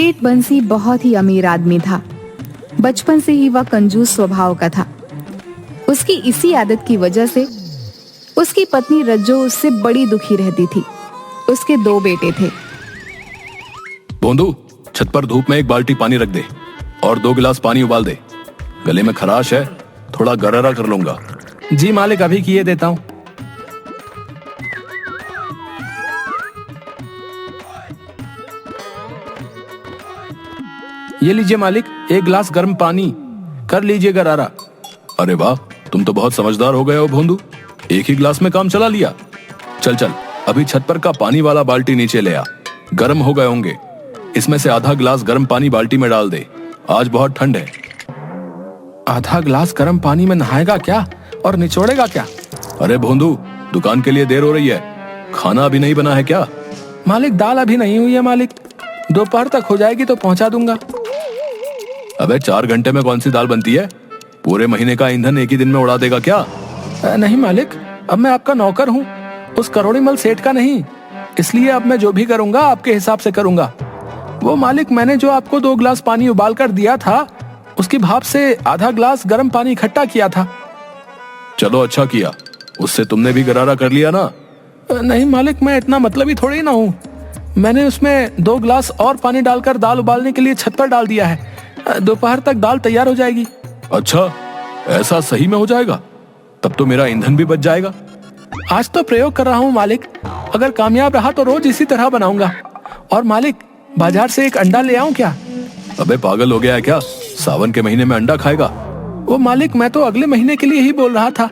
सेठ बंसी बहुत ही अमीर आदमी था। बचपन से ही वह कंजूस स्वभाव का था। उसकी इसी आदत की वजह से उसकी पत्नी रज्जो उससे बड़ी दुखी रहती थी। उसके 2 बेटे थे। बोंदू, छत पर धूप में 1 बाल्टी पानी रख दे और 2 गिलास पानी उबाल दे। गले में खराश है, थोड़ा गरारा कर लूंगा। जी मालिक, अभी किए देता हूँ। ये लीजिए मालिक, 1 गिलास गर्म पानी, कर लीजिए गरारा। अरे वाह, तुम तो बहुत समझदार हो गए हो भोंदू। 1 ही गिलास में काम चला लिया। चल चल, अभी छत पर का पानी वाला बाल्टी नीचे ले आ। गर्म हो गए होंगे। इसमें से आधा गिलास गर्म पानी बाल्टी में डाल दे। आज बहुत ठंड है। आधा गिलास गर्म पानी में नहाएगा क्या और निचोड़ेगा क्या? अरे भोंदू, दुकान के लिए देर हो रही है। खाना अभी नहीं बना है क्या? मालिक, दाल अभी नहीं हुई है मालिक। दोपहर तक हो जाएगी तो पहुंचा दूंगा। अबे 4 घंटे में कौन सी दाल बनती है? पूरे महीने का ईंधन एक ही दिन में उड़ा देगा क्या? नहीं मालिक, अब मैं आपका नौकर हूँ, उस करोड़ीमल सेठ का नहीं। इसलिए अब मैं जो भी करूंगा आपके हिसाब से करूंगा। वो मालिक, मैंने जो आपको 2 गिलास पानी उबाल कर दिया था, उसकी भाप से आधा गिलास गर्म पानी इकट्ठा किया था। चलो अच्छा किया, उससे तुमने भी गरारा कर लिया ना। नहीं मालिक, मैं इतना मतलबी थोड़ी ना हूँ। मैंने उसमें 2 गिलास और पानी डालकर दाल उबालने के लिए छत पर डाल दिया है। दोपहर तक दाल तैयार हो जाएगी। अच्छा, ऐसा सही में हो जाएगा? तब तो मेरा ईंधन भी बच जाएगा। आज तो प्रयोग कर रहा हूँ मालिक, अगर कामयाब रहा तो रोज इसी तरह बनाऊंगा। और मालिक, बाजार से 1 अंडा ले आऊं क्या? अबे पागल हो गया है क्या? सावन के महीने में अंडा खाएगा? वो मालिक, मैं तो अगले महीने के लिए ही बोल रहा था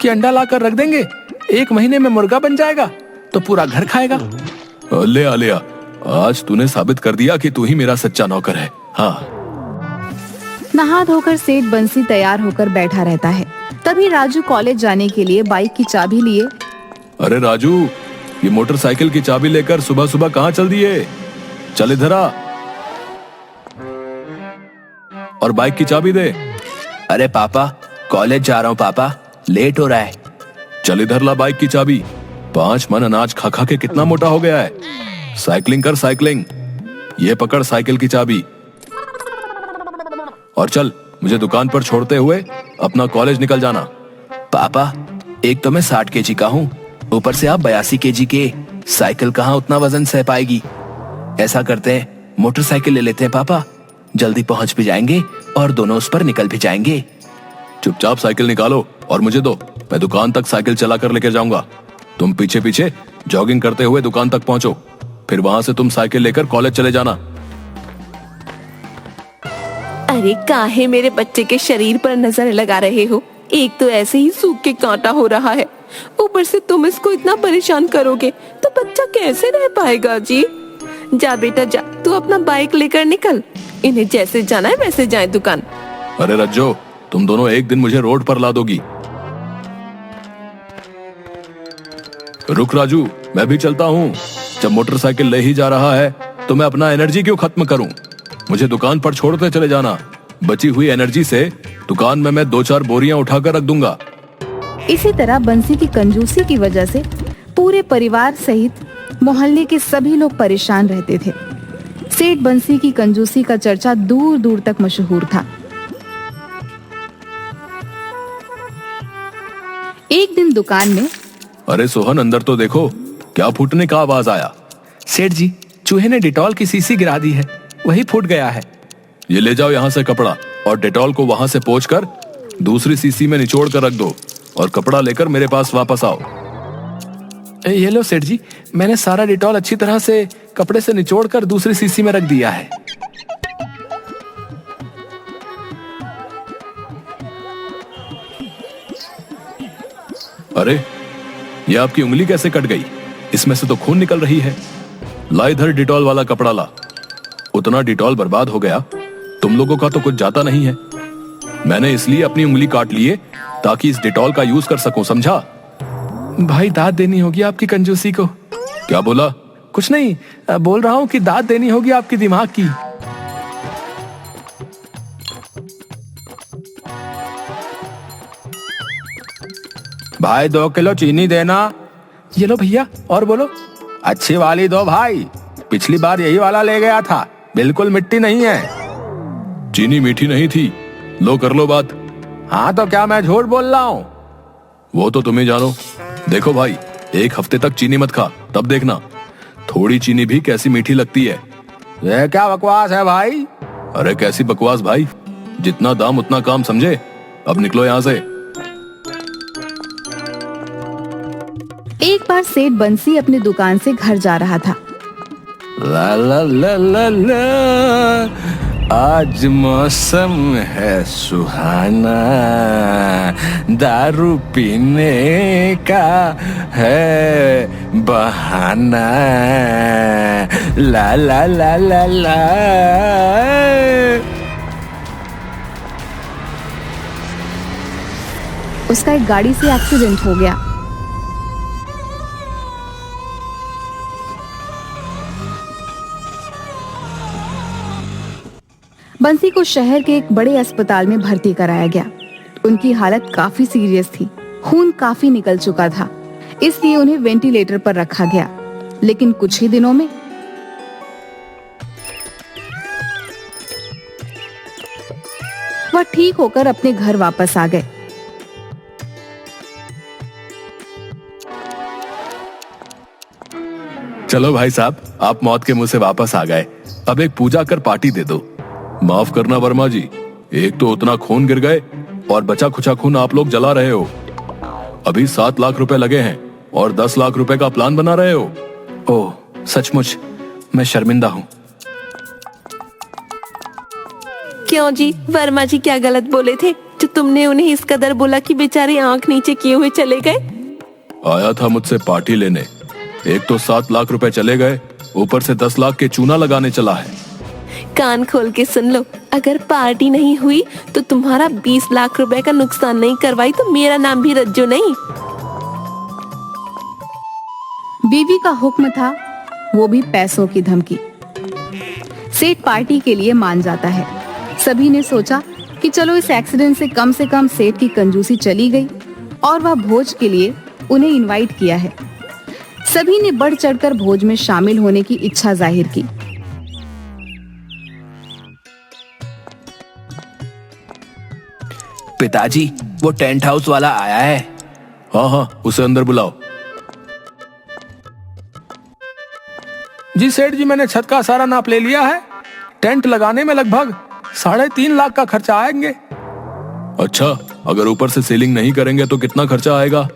कि अंडा लाकर रख देंगे, 1 महीने में मुर्गा बन जाएगा तो पूरा घर खाएगा। ले आ, आज तूने साबित कर दिया कि तू ही मेरा सच्चा नौकर है। हाँ। नहा धोकर सेठ बंसी तैयार होकर बैठा रहता है। तभी राजू कॉलेज जाने के लिए बाइक की चाबी लिए। अरे राजू, ये मोटरसाइकिल की चाबी लेकर सुबह सुबह कहाँ चल दिए? चल इधर आ और बाइक की चाबी दे। अरे पापा, कॉलेज जा रहा हूँ पापा, लेट हो रहा है। चल इधर ला बाइक की चाबी। 5 मन अनाज खा खा के कितना मोटा हो गया है। साइकिलिंग कर साइकिलिंग। ये पकड़ साइकिल की चाबी और चल, मुझे दुकान पर छोड़ते हुए अपना कॉलेज निकल जाना। पापा, एक तो मैं 60 केजी का हूँ, ऊपर से आप 82 केजी के। साइकिल कहाँ उतना वजन सह पाएगी। ऐसा करते हैं, मोटरसाइकिल ले लेते हैं पापा, जल्दी पहुंच भी जाएंगे और दोनों उस पर निकल भी जाएंगे। चुपचाप साइकिल निकालो और मुझे दो, मैं दुकान तक साइकिल चला कर लेकर जाऊंगा। तुम पीछे पीछे जॉगिंग करते हुए दुकान तक पहुंचो, फिर वहां से तुम साइकिल लेकर कॉलेज चले जाना। अरे काहे मेरे बच्चे के शरीर पर नजर लगा रहे हो? एक तो ऐसे ही सूख के कांटा हो रहा है, ऊपर से तुम इसको इतना परेशान करोगे तो बच्चा कैसे रह पाएगा? जी जा बेटा जा, तू अपना बाइक लेकर निकल। इन्हें जैसे जाना है वैसे जाए दुकान। अरे रज्जो, तुम दोनों एक दिन मुझे रोड पर ला दोगी। रुक राजू, मैं भी चलता हूँ। जब मोटरसाइकिल ले ही जा रहा है तो मैं अपना एनर्जी क्यों खत्म करूं? मुझे दुकान पर छोड़ते चले जाना। बची हुई एनर्जी से दुकान में मैं 2-4 बोरियां उठाकर रख दूंगा। इसी तरह बंसी की कंजूसी की वजह से पूरे परिवार सहित मोहल्ले के सभी लोग परेशान रहते थे। सेठ बंसी की कंजूसी का चर्चा दूर दूर तक मशहूर था। एक दिन दुकान में, अरे सोहन, अंदर तो देखो, क्या फूटने का आवाज आया? सेठ जी, चूहे ने डिटॉल की शीशी गिरा दी है, वही फूट गया है। ये ले जाओ यहाँ से कपड़ा और डेटॉल को वहां से पोंछकर दूसरी शीशी में निचोड़ कर रख दो और कपड़ा लेकर मेरे पास वापस आओ। ये लो सेठ जी, मैंने सारा डिटॉल अच्छी तरह से कपड़े से निचोड़कर दूसरी शीशी में रख दिया है। अरे, ये आपकी उंगली कैसे कट गई? इसमें से तो खून निकल रही है। ला इधर डिटॉल वाला कपड़ा ला। उतना डिटॉल बर्बाद हो गया, तुम लोगों का तो कुछ जाता नहीं है। मैंने इसलिए अपनी उंगली काट ली है ताकि इस डिटॉल का यूज कर सकूं, समझा? भाई, दाद देनी होगी आपकी कंजूसी को। क्या बोला? कुछ नहीं, बोल रहा हूँ कि दाद देनी होगी आपकी दिमाग की। भाई 2 किलो चीनी देना। ये लो भैया, और बोलो। अच्छी वाली दो भाई, पिछली बार यही वाला ले गया था, बिल्कुल मिट्टी नहीं है। चीनी मीठी नहीं थी। लो कर लो बात। हाँ तो क्या मैं झूठ बोल रहा हूँ? वो तो तुम्हें जानो। देखो भाई, एक हफ्ते तक चीनी मत खा, तब देखना थोड़ी चीनी भी कैसी मीठी लगती है। ये क्या बकवास है भाई? अरे कैसी बकवास भाई, जितना दाम उतना काम, समझे? अब निकलो यहाँ से। एक बार सेठ बंसी अपनी दुकान से घर जा रहा था। ला ला ला ला ला, आज मौसम है सुहाना, दारू पीने का है बहाना। ला ला ला ला ला। उसका एक गाड़ी से एक्सीडेंट हो गया। बंसी को शहर के एक बड़े अस्पताल में भर्ती कराया गया। उनकी हालत काफी सीरियस थी, खून काफी निकल चुका था, इसलिए उन्हें वेंटिलेटर पर रखा गया। लेकिन कुछ ही दिनों में वह ठीक होकर अपने घर वापस आ गए। चलो भाई साहब, आप मौत के मुंह से वापस आ गए। अब एक पूजा कर पार्टी दे दो। माफ करना वर्मा जी, एक तो उतना खून गिर गए और बचा खुचा खून आप लोग जला रहे हो। अभी 7 लाख रुपए लगे हैं और 10 लाख रुपए का प्लान बना रहे हो। ओह, सचमुच मैं शर्मिंदा हूँ। क्यों जी, वर्मा जी क्या गलत बोले थे जो तुमने उन्हें इस कदर बोला कि बेचारे आंख नीचे किए हुए चले गए? आया था मुझसे पार्टी लेने, एक तो 7 लाख रुपए चले गए, ऊपर से 10 लाख के चूना लगाने चला है। कान खोल के सुन लो, अगर पार्टी नहीं हुई तो तुम्हारा 20 लाख रुपए का नुकसान नहीं करवाई तो मेरा नाम भी रज्जू नहीं। बीवी का हुक्म था, वो भी पैसों की धमकी। सेठ पार्टी के लिए मान जाता है। सभी ने सोचा कि चलो इस एक्सीडेंट से कम सेठ की कंजूसी चली गई और वह भोज के लिए उन्हें इनवाइट किया है। सभी ने बढ़ चढ़कर भोज में शामिल होने की इच्छा जाहिर की। पिताजी, वो टेंट हाउस वाला आया है। हाँ हाँ, उसे अंदर बुलाओ। जी सेठ जी, मैंने छत का सारा नाप ले लिया है। टेंट लगाने में लगभग 3.5 लाख का खर्चा आएंगे। अच्छा, अगर ऊपर से सीलिंग नहीं करेंगे तो कितना खर्चा आएगा?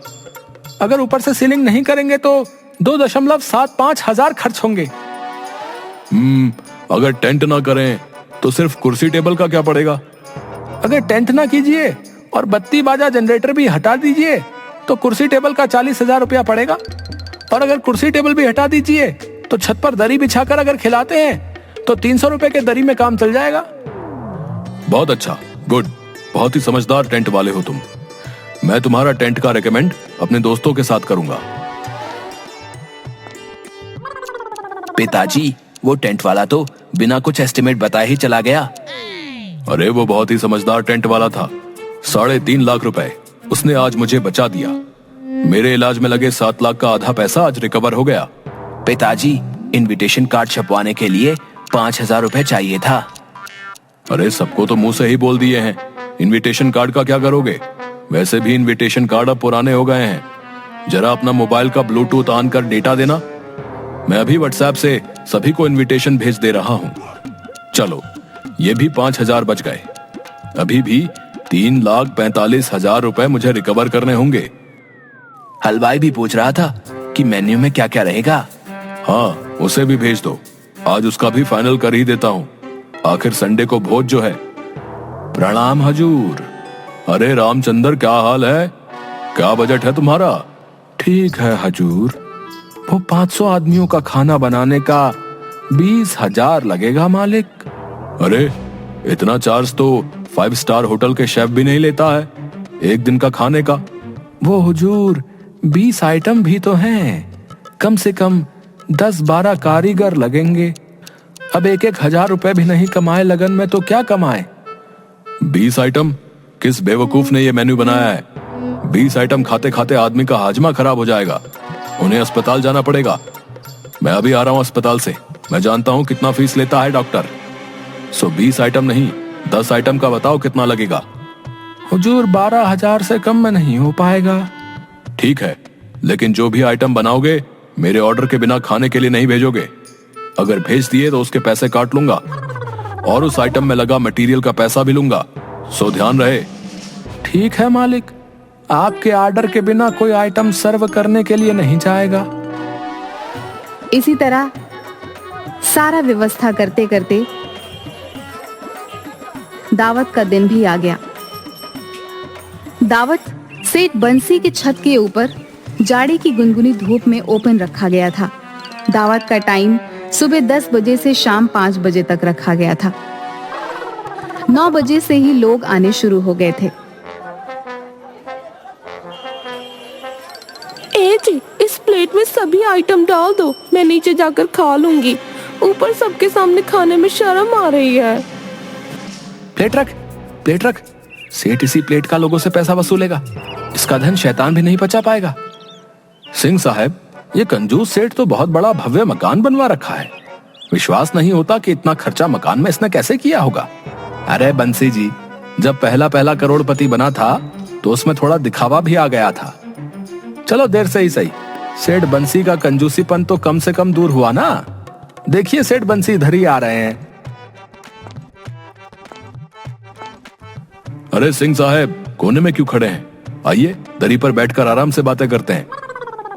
अगर ऊपर से सीलिंग नहीं करेंगे तो 2.75 हजार खर्च होंगे। अगर टेंट ना करें तो सिर्फ कुर्सी टेबल का क्या पड़ेगा? अगर टेंट ना कीजिए और बत्ती बाजा जनरेटर भी हटा दीजिए तो कुर्सी टेबल का 40,000 रुपया पड़ेगा। और अगर कुर्सी टेबल भी हटा दीजिए तो छत पर दरी बिछाकर अगर खिलाते हैं तो 300 रुपए के दरी में काम चल जाएगा। बहुत अच्छा, गुड, बहुत ही समझदार टेंट वाले हो तुम। मैं तुम्हारा टेंट का रेकमेंड अपने दोस्तों के साथ करूंगा। पिताजी, वो टेंट वाला तो बिना कुछ एस्टिमेट बताए ही चला गया। अरे वो बहुत ही समझदार टेंट वाला था। 3.5 लाख रुपए उसने आज मुझे बचा दिया। मेरे इलाज में लगे 7 लाख का आधा पैसा आज रिकवर हो गया। पिताजी, इनविटेशन कार्ड छपवाने के लिए 5,000 रुपए चाहिए था। अरे सबको तो मुंह से ही बोल दिए हैं, इनविटेशन कार्ड का क्या करोगे? वैसे भी इनविटेशन कार्ड अब पुराने हो गए हैं। जरा अपना मोबाइल का ब्लूटूथ ऑन कर डेटा देना। मैं अभी व्हाट्सएप से सभी को इनविटेशन भेज दे रहा हूँ। चलो, ये भी 5,000 बच गए। अभी भी 3,45,000 रुपए मुझे रिकवर करने होंगे। हलवाई भी पूछ रहा था कि मेन्यू में क्या क्या रहेगा। हाँ, उसे भी भेज दो। आज उसका भी फाइनल कर ही देता हूँ। आखिर संडे को भोज जो है। प्रणाम हजूर। अरे रामचंद्र, क्या हाल है? क्या बजट है तुम्हारा? ठीक है हजूर, वो 500 आदमियों का खाना बनाने का 20,000 लगेगा मालिक। अरे इतना चार्ज तो 5 स्टार होटल के शेफ भी नहीं लेता है एक दिन का खाने का। वो हुजूर 20 आइटम भी तो हैं, कम से कम 10-12 कारीगर लगेंगे। अब 1,000 रुपए भी नहीं कमाए लगन में तो क्या कमाए? 20 आइटम? किस बेवकूफ ने ये मेन्यू बनाया है? 20 आइटम खाते खाते आदमी का हाजमा खराब हो जाएगा। उन्हें अस्पताल जाना पड़ेगा। मैं अभी आ रहा हूँ अस्पताल से। मैं जानता हूँ कितना फीस लेता है डॉक्टर। सो 20 आइटम नहीं, 10 आइटम का बताओ कितना लगेगा। हुजूर 12,000 से कम में नहीं हो पाएगा। ठीक है, लेकिन जो भी आइटम बनाओगे मेरे ऑर्डर के बिना खाने के लिए नहीं भेजोगे। अगर भेज दिए तो उसके पैसे काट लूंगा और उस आइटम में लगा मटेरियल का पैसा भी लूंगा। सो ध्यान रहे। ठीक है मालिक, आपके ऑर्डर के बिना कोई आइटम सर्व करने के लिए नहीं जाएगा। इसी तरह सारा व्यवस्था करते करते दावत का दिन भी आ गया। दावत सेठ बंसी की छत के ऊपर जाड़े की गुनगुनी धूप में ओपन रखा गया था। दावत का टाइम सुबह 10 बजे से शाम 5 बजे तक रखा गया था। 9 बजे से ही लोग आने शुरू हो गए थे। जी, इस प्लेट में सभी आइटम डाल दो, मैं नीचे जाकर खा लूंगी। ऊपर सबके सामने खाने में शर्म आ रही है। प्लेट रख, प्लेट रख। सेठ इसी प्लेट का लोगों से पैसा वसूलेगा। इसका धन शैतान भी नहीं पचा पाएगा। सिंह साहब, ये कंजूस सेठ तो बहुत बड़ा भव्य मकान बनवा रखा है। विश्वास नहीं होता कि इतना खर्चा मकान में इसने कैसे किया होगा। अरे बंसी जी, जब पहला पहला करोड़पति बना था तो उसमें थोड़ा दिखावा भी आ गया था। चलो देर से ही सही, सेठ बंसी का कंजूसीपन तो कम से कम दूर हुआ ना। देखिए सेठ बंसी इधर ही आ रहे हैं। अरे सिंह साहब, कोने में क्यों खड़े हैं? आइए दरी पर बैठकर आराम से बातें करते हैं।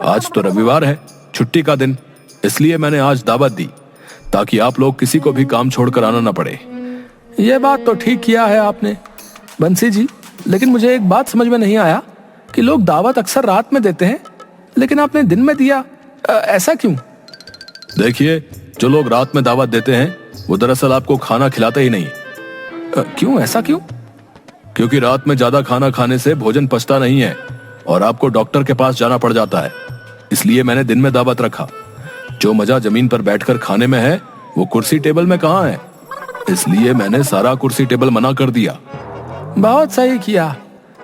आज तो रविवार है, छुट्टी का दिन, इसलिए मैंने आज दावत दी ताकि आप लोग किसी को भी काम छोड़कर आना ना पड़े। ये बात तो ठीक किया है आपने बंसी जी, लेकिन मुझे एक बात समझ में नहीं आया कि लोग दावत अक्सर रात में देते हैं लेकिन आपने दिन में दिया, ऐसा क्यों? देखिए, जो लोग रात में दावत देते हैं वो दरअसल आपको खाना खिलाते ही नहीं। क्यों, ऐसा क्यों? क्योंकि रात में ज्यादा खाना खाने से भोजन पचता नहीं है और आपको डॉक्टर के पास जाना पड़ जाता है। इसलिए मैंने दिन में दावत रखा। जो मजा जमीन पर बैठकर खाने में है वो कुर्सी टेबल में कहाँ है, इसलिए मैंने सारा कुर्सी टेबल मना कर दिया। बहुत सही किया,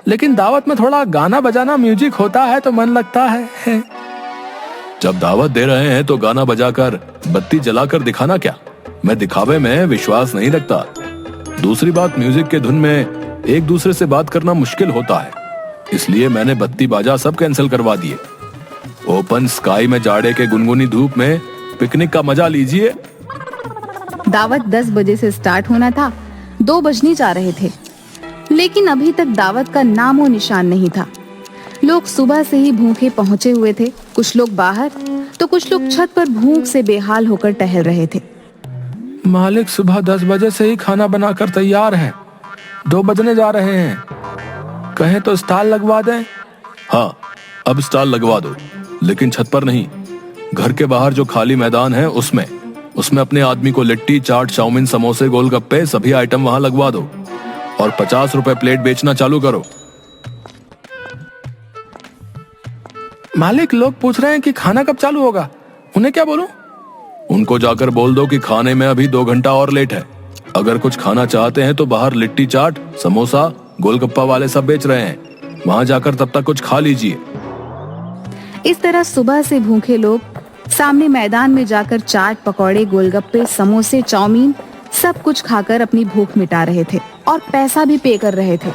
लेकिन दावत में थोड़ा गाना बजाना, म्यूजिक होता है तो मन लगता है। जब दावत दे रहे हैं तो गाना बजाकर बत्ती जलाकर दिखाना क्या? मैं दिखावे में विश्वास नहीं रखता। दूसरी बात, म्यूजिक के धुन में एक दूसरे से बात करना मुश्किल होता है, इसलिए मैंने बत्ती बाजा सब कैंसिल करवा दिए। ओपन स्काई में जाड़े के गुनगुनी धूप में पिकनिक का मजा लीजिए। दावत 10 बजे से स्टार्ट होना था, 2 बजने जा रहे थे, लेकिन अभी तक दावत का नामो निशान नहीं था। लोग सुबह से ही भूखे पहुंचे हुए थे। कुछ लोग बाहर तो कुछ लोग छत पर भूख से बेहाल होकर टहल रहे थे। मालिक सुबह 10 बजे से ही खाना बनाकर तैयार है, 2 बजने जा रहे हैं। कहें तो स्टॉल लगवा दें। हाँ, अब स्टॉल लगवा दो, लेकिन छत पर नहीं। घर के बाहर जो खाली मैदान है उसमें अपने आदमी को लिट्टी, चाट, चाउमीन, समोसे, गोलगप्पे सभी आइटम वहां लगवा दो और 50 रुपए प्लेट बेचना चालू करो। मालिक, लोग पूछ रहे हैं कि खाना कब चालू होगा, उन्हें क्या बोलूं? उनको जाकर बोल दो कि खाने में अभी 2 घंटा और लेट है। अगर कुछ खाना चाहते हैं तो बाहर लिट्टी, चाट, समोसा, गोलगप्पा वाले सब बेच रहे हैं, वहां जाकर तब तक कुछ खा लीजिए। इस तरह सुबह से भूखे लोग सामने मैदान में जाकर चाट, पकौड़े, गोलगप्पे, समोसे, चाउमीन सब कुछ खाकर अपनी भूख मिटा रहे थे और पैसा भी पे कर रहे थे।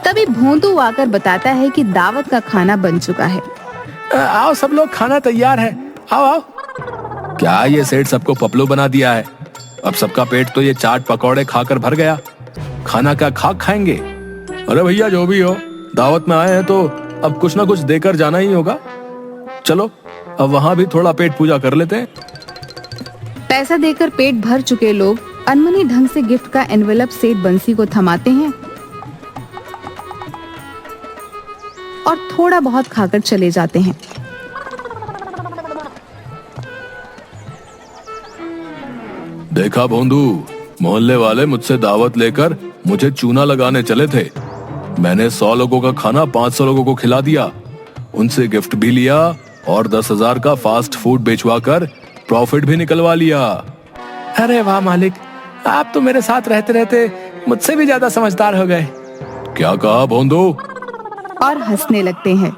तभी भोंदू आकर बताता है कि दावत का खाना बन चुका है। आओ सब लोग, खाना तैयार है, आओ आओ। क्या ये सेठ सबको पपलू बना दिया है? अब सबका पेट तो ये चाट पकौड़े खाकर भर गया, खाना क्या खाक खाएंगे? अरे भैया, जो भी हो, दावत में आए हैं तो अब कुछ ना कुछ देकर जाना ही होगा। चलो अब वहां भी थोड़ा पेट पूजा कर लेते हैं। पैसा देकर पेट भर चुके लोग अनमनी ढंग से गिफ्ट का एनवेलप सेठ बंसी को थमाते हैं और थोड़ा बहुत खाकर चले जाते हैं। देखा भोंदू, मोहल्ले वाले मुझसे दावत लेकर मुझे चूना लगाने चले थे। मैंने 100 लोगों का खाना 500 लोगों को खिला दिया, उनसे गिफ्ट भी लिया और 10,000 का फास्ट फूड बेचवा कर प्रॉफिट भी निकलवा लिया। अरे वाह मालिक, आप तो मेरे साथ रहते रहते मुझसे भी ज्यादा समझदार हो गए। क्या कहा भोंदू? और हंसने लगते हैं।